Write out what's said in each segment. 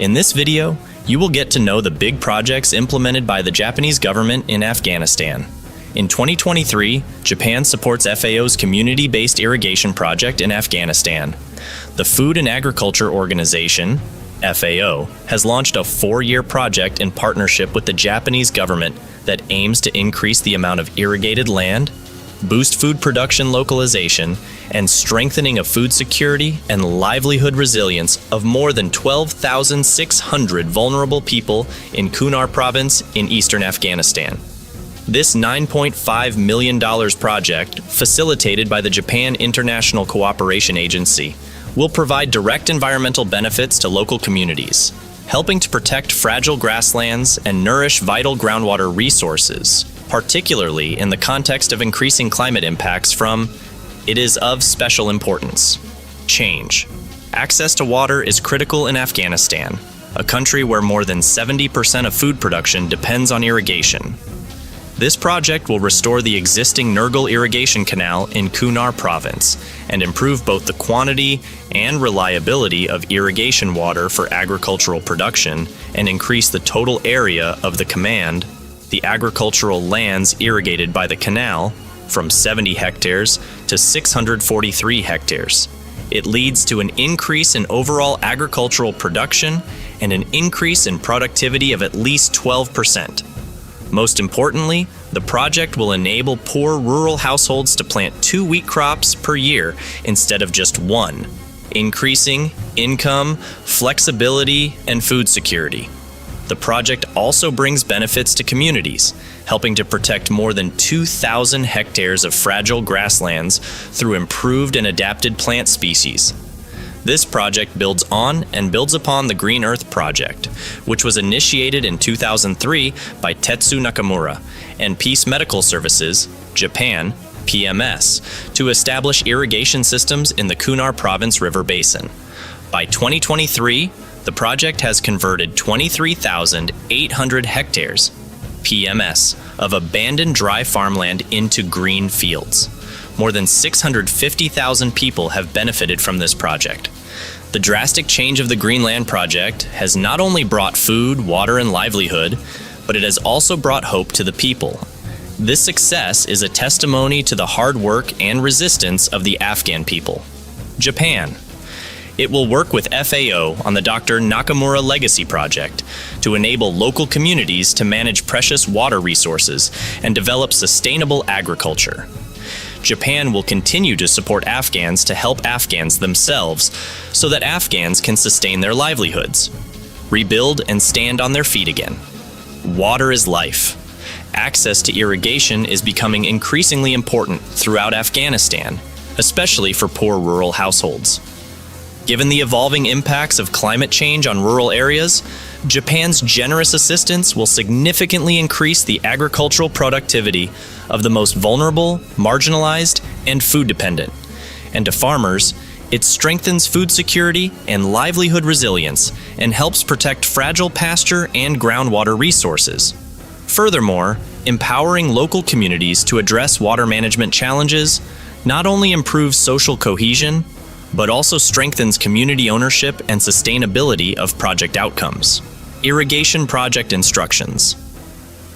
In this video, you will get to know the big projects implemented by the Japanese government in Afghanistan. In 2023, Japan supports FAO's community-based irrigation project in Afghanistan. The Food and Agriculture Organization, FAO, has launched a 4-year project in partnership with the Japanese government that aims to increase the amount of irrigated land, boost food production localization, and strengthening of food security and livelihood resilience of more than 12,600 vulnerable people in Kunar province in eastern Afghanistan. This $9.5 million project, facilitated by the Japan International Cooperation Agency, will provide direct environmental benefits to local communities, helping to protect fragile grasslands and nourish vital groundwater resources, particularly in the context of increasing climate impacts from "It is of special importance." Change. Access to water is critical in Afghanistan, a country where more than 70% of food production depends on irrigation. This project will restore the existing Nurgal irrigation canal in Kunar province and improve both the quantity and reliability of irrigation water for agricultural production and increase the total area of the command, the agricultural lands irrigated by the canal, from 70 hectares to 643 hectares. It leads to an increase in overall agricultural production and an increase in productivity of at least 12%. Most importantly, the project will enable poor rural households to plant 2 wheat crops per year instead of just 1, increasing income, flexibility, and food security. The project also brings benefits to communities, helping to protect more than 2,000 hectares of fragile grasslands through improved and adapted plant species. This project builds on and builds upon the Green Earth Project, which was initiated in 2003 by Tetsu Nakamura and Peace Medical Services, Japan, PMS, to establish irrigation systems in the Kunar Province River Basin. By 2023, the project has converted 23,800 hectares, PMS, of abandoned dry farmland into green fields. More than 650,000 people have benefited from this project. The drastic change of the Greenland Project has not only brought food, water, and livelihood, but it has also brought hope to the people. This success is a testimony to the hard work and resistance of the Afghan people. Japan. It will work with FAO on the Dr. Nakamura Legacy Project to enable local communities to manage precious water resources and develop sustainable agriculture. Japan will continue to support Afghans to help Afghans themselves so that Afghans can sustain their livelihoods, rebuild and stand on their feet again. Water is life. Access to irrigation is becoming increasingly important throughout Afghanistan, especially for poor rural households. Given the evolving impacts of climate change on rural areas, Japan's generous assistance will significantly increase the agricultural productivity of the most vulnerable, marginalized, and food dependent. And to farmers, it strengthens food security and livelihood resilience and helps protect fragile pasture and groundwater resources. Furthermore, empowering local communities to address water management challenges not only improves social cohesion, but also strengthens community ownership and sustainability of project outcomes. Irrigation project instructions.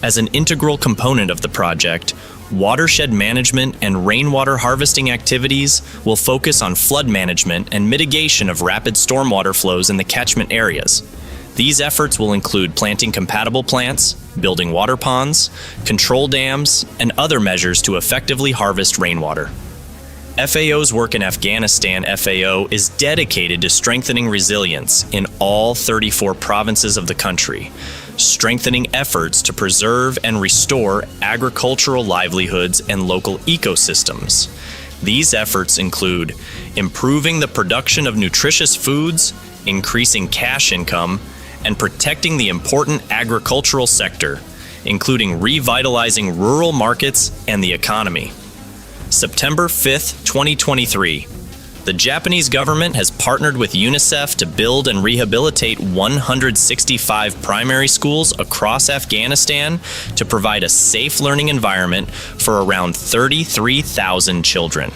As an integral component of the project, watershed management and rainwater harvesting activities will focus on flood management and mitigation of rapid stormwater flows in the catchment areas. These efforts will include planting compatible plants, building water ponds, control dams, and other measures to effectively harvest rainwater. FAO's work in Afghanistan FAO is dedicated to strengthening resilience in all 34 provinces of the country, strengthening efforts to preserve and restore agricultural livelihoods and local ecosystems. These efforts include improving the production of nutritious foods, increasing cash income, and protecting the important agricultural sector, including revitalizing rural markets and the economy. September 5, 2023. The Japanese government has partnered with UNICEF to build and rehabilitate 165 primary schools across Afghanistan to provide a safe learning environment for around 33,000 children.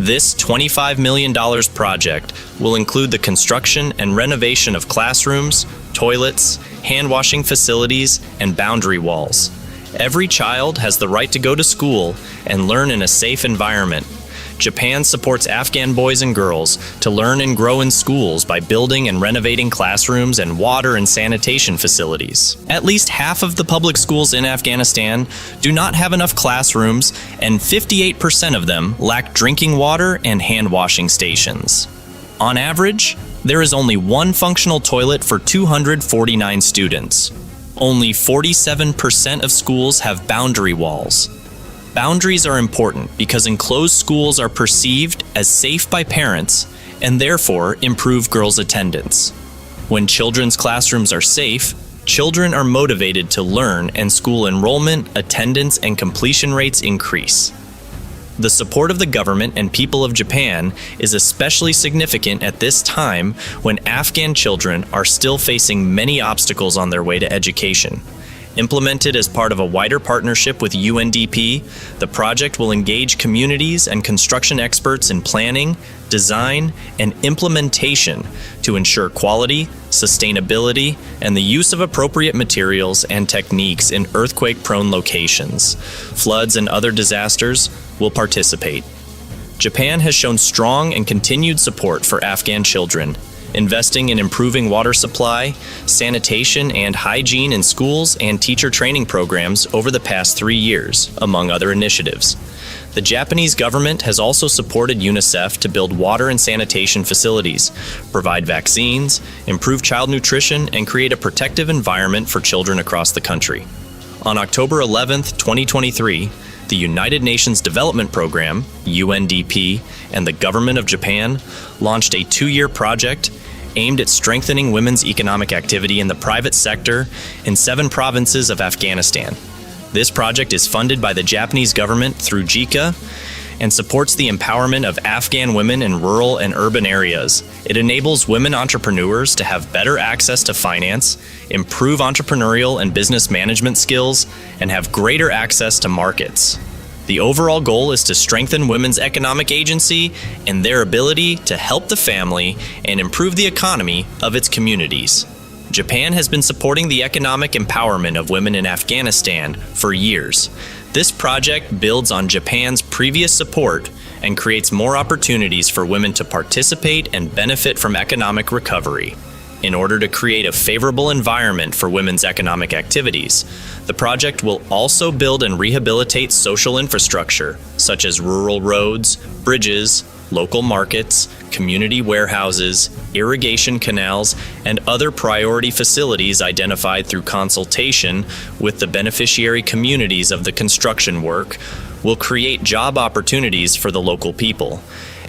This $25 million project will include the construction and renovation of classrooms, toilets, hand-washing facilities, and boundary walls. Every child has the right to go to school and learn in a safe environment. Japan supports Afghan boys and girls to learn and grow in schools by building and renovating classrooms and water and sanitation facilities. At least half of the public schools in Afghanistan do not have enough classrooms, and 58% of them lack drinking water and hand-washing stations. On average, there is only one functional toilet for 249 students. Only 47% of schools have boundary walls. Boundaries are important because enclosed schools are perceived as safe by parents and therefore improve girls' attendance. When children's classrooms are safe, children are motivated to learn and school enrollment, attendance, and completion rates increase. The support of the government and people of Japan is especially significant at this time when Afghan children are still facing many obstacles on their way to education. Implemented as part of a wider partnership with UNDP, the project will engage communities and construction experts in planning, design, and implementation to ensure quality, sustainability, and the use of appropriate materials and techniques in earthquake-prone locations. Floods and other disasters will participate. Japan has shown strong and continued support for Afghan children, investing in improving water supply, sanitation, and hygiene in schools and teacher training programs over the past 3 years, among other initiatives. The Japanese government has also supported UNICEF to build water and sanitation facilities, provide vaccines, improve child nutrition, and create a protective environment for children across the country. On October 11, 2023, the United Nations Development Program, UNDP, and the Government of Japan launched a 2-year project aimed at strengthening women's economic activity in the private sector in 7 provinces of Afghanistan. This project is funded by the Japanese government through JICA and supports the empowerment of Afghan women in rural and urban areas. It enables women entrepreneurs to have better access to finance, improve entrepreneurial and business management skills, and have greater access to markets. The overall goal is to strengthen women's economic agency and their ability to help the family and improve the economy of its communities. Japan has been supporting the economic empowerment of women in Afghanistan for years. This project builds on Japan's previous support and creates more opportunities for women to participate and benefit from economic recovery. In order to create a favorable environment for women's economic activities, the project will also build and rehabilitate social infrastructure, such as rural roads, bridges, local markets, community warehouses, irrigation canals, and other priority facilities identified through consultation with the beneficiary communities of the construction work, will create job opportunities for the local people.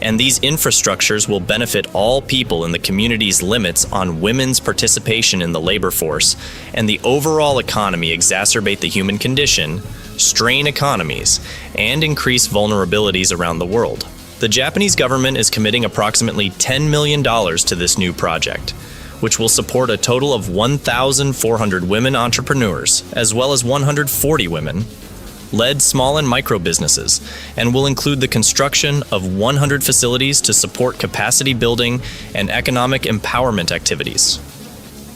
And these infrastructures will benefit all people in the community's limits on women's participation in the labor force, and the overall economy exacerbate the human condition, strain economies, and increase vulnerabilities around the world. The Japanese government is committing approximately $10 million to this new project, which will support a total of 1,400 women entrepreneurs, as well as 140 women led small and micro businesses, and will include the construction of 100 facilities to support capacity building and economic empowerment activities.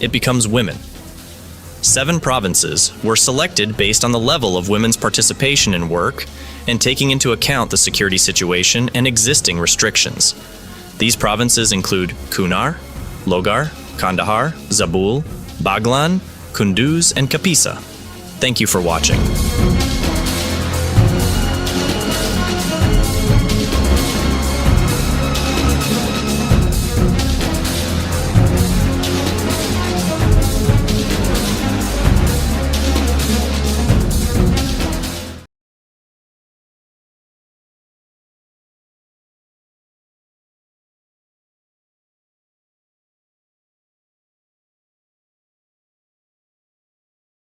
It becomes women. 7 provinces were selected based on the level of women's participation in work and taking into account the security situation and existing restrictions. These provinces include Kunar, Logar, Kandahar, Zabul, Baghlan, Kunduz, and Kapisa. Thank you for watching.